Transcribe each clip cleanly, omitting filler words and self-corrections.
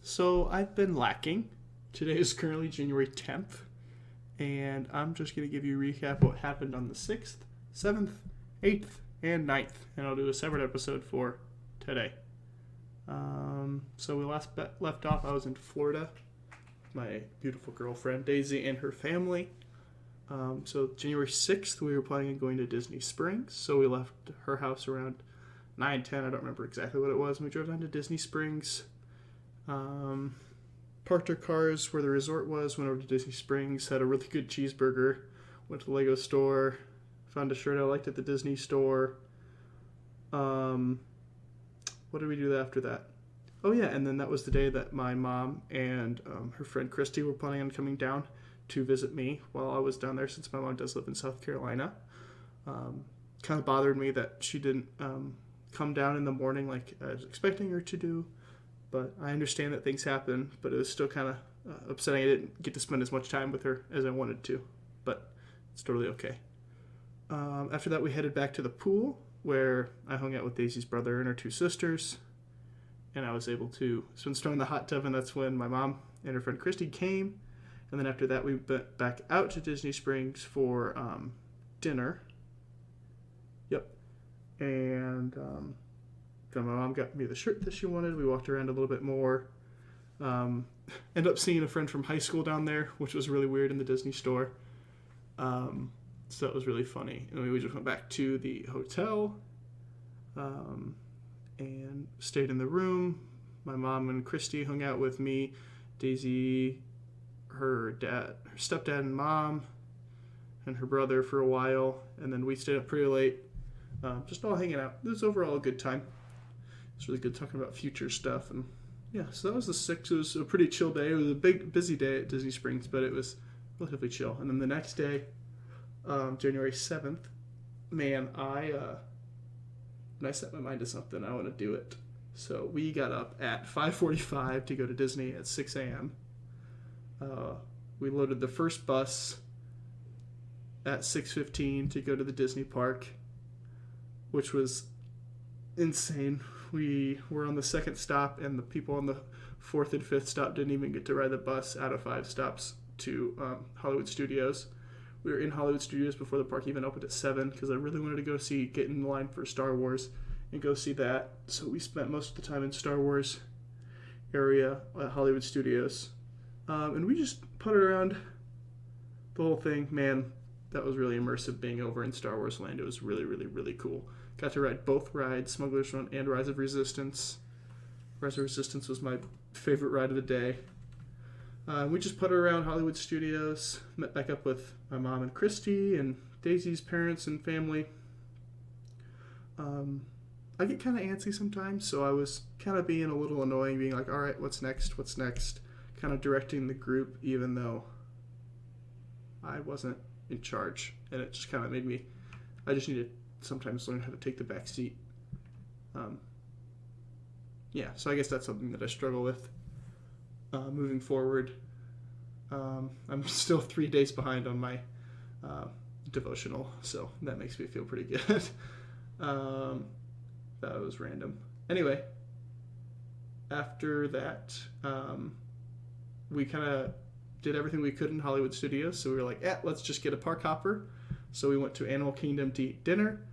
So I've been lacking. Today is currently January 10th, and I'm just going to give you a recap of what happened on the 6th, 7th, 8th, and 9th, and I'll do a separate episode for today. So we left off, I was in Florida, my beautiful girlfriend Daisy and her family. So January 6th, we were planning on going to Disney Springs, so we left her house around 9:10. I don't remember exactly what it was, and we drove down to Disney Springs. Parked our cars where the resort was, went over to Disney Springs, had a really good cheeseburger, went to the Lego store, found a shirt I liked at the Disney store. What did we do after that? Oh yeah, and then that was the day that my mom and her friend Christy were planning on coming down to visit me while I was down there, since my mom does live in South Carolina. Kind of bothered me that she didn't come down in the morning like I was expecting her to do. But I understand that things happen, but it was still kind of upsetting I didn't get to spend as much time with her as I wanted to. But it's totally okay. After that, we headed back to the pool, where I hung out with Daisy's brother and her two sisters. And I was able to spend some time in the hot tub, and that's when my mom and her friend Christy came. And then after that, we went back out to Disney Springs for dinner. Yep. And then my mom got me the shirt that she wanted. We walked around a little bit more. Ended up seeing a friend from high school down there, which was really weird in the Disney store. So that was really funny. And we just went back to the hotel and stayed in the room. My mom and Christy hung out with me, Daisy, her stepdad and mom, and her brother for a while. And then we stayed up pretty late, just all hanging out. It was overall a good time. It's really good talking about future stuff. And yeah, so that was the 6th. It was a pretty chill day. It was a busy day at Disney Springs, but it was relatively chill. And then the next day, January 7th, man, when I set my mind to something, I want to do it. So we got up at 5:45 to go to Disney at 6 a.m. We loaded the first bus at 6:15 to go to the Disney park, which was insane. We were on the second stop, and the people on the 4th and 5th stop didn't even get to ride the bus out of 5 stops to Hollywood Studios. We were in Hollywood Studios before the park even opened at 7, because I really wanted to get in line for Star Wars and go see that. So we spent most of the time in Star Wars area at Hollywood Studios. And we just putted around the whole thing. Man, that was really immersive being over in Star Wars Land. It was really, really, really cool. Got to ride both rides, Smuggler's Run and Rise of Resistance. Rise of Resistance was my favorite ride of the day. We just put around Hollywood Studios, met back up with my mom and Christy and Daisy's parents and family. I get kind of antsy sometimes, so I was kind of being a little annoying, being like, all right, what's next? Kind of directing the group, even though I wasn't in charge. And it just kind of made me, I just needed sometimes learn how to take the back seat. So I guess that's something that I struggle with moving forward. I'm still 3 days behind on my devotional, so that makes me feel pretty good. That was random. Anyway, after that, we kind of did everything we could in Hollywood Studios, so we were like, let's just get a park hopper. So we went to Animal Kingdom to eat dinner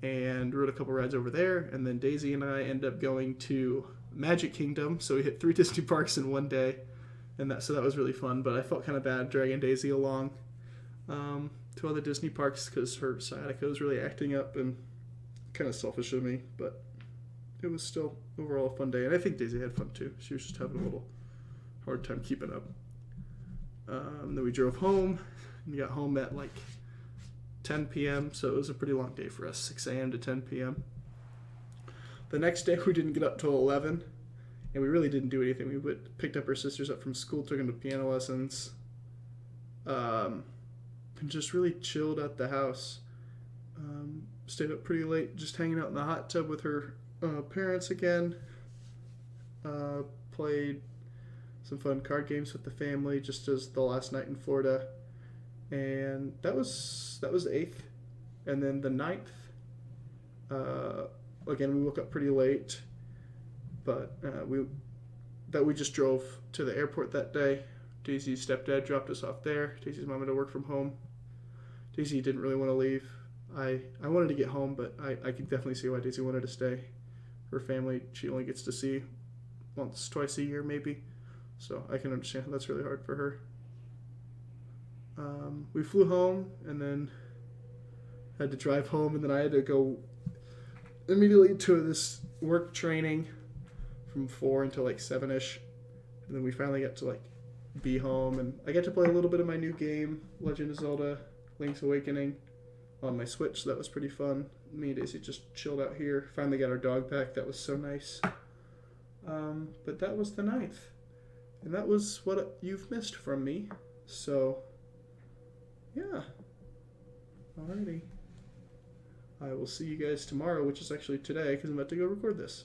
and rode a couple rides over there, and then Daisy and I ended up going to Magic Kingdom, so we hit 3 Disney parks in one day, and that was really fun. But I felt kind of bad dragging Daisy along to other Disney parks because her sciatica was really acting up, and kind of selfish of me, but it was still overall a fun day, and I think Daisy had fun too. She was just having a little hard time keeping up. Then we drove home, and we got home at like 10 p.m., so it was a pretty long day for us, 6 a.m. to 10 p.m. The next day, we didn't get up till 11, and we really didn't do anything. We picked up our sisters up from school, took them to piano lessons, and just really chilled at the house. Stayed up pretty late, just hanging out in the hot tub with her parents again. Played some fun card games with the family, just as the last night in Florida. And that was the 8th. And then the 9th, again, we woke up pretty late, but we that we just drove to the airport that day. Daisy's stepdad dropped us off there. Daisy's mom had to work from home. Daisy didn't really want to leave. I wanted to get home, but I could definitely see why Daisy wanted to stay. Her family, she only gets to see once, twice a year maybe. So I can understand that's really hard for her. We flew home and then had to drive home, and then I had to go immediately to this work training from 4 until like 7ish. And then we finally got to like be home, and I got to play a little bit of my new game, Legend of Zelda Link's Awakening, on my Switch. So that was pretty fun. Me and Daisy just chilled out here. Finally got our dog back. That was so nice. But that was the 9th. And that was what you've missed from me. So, yeah. Alrighty. I will see you guys tomorrow, which is actually today, because I'm about to go record this.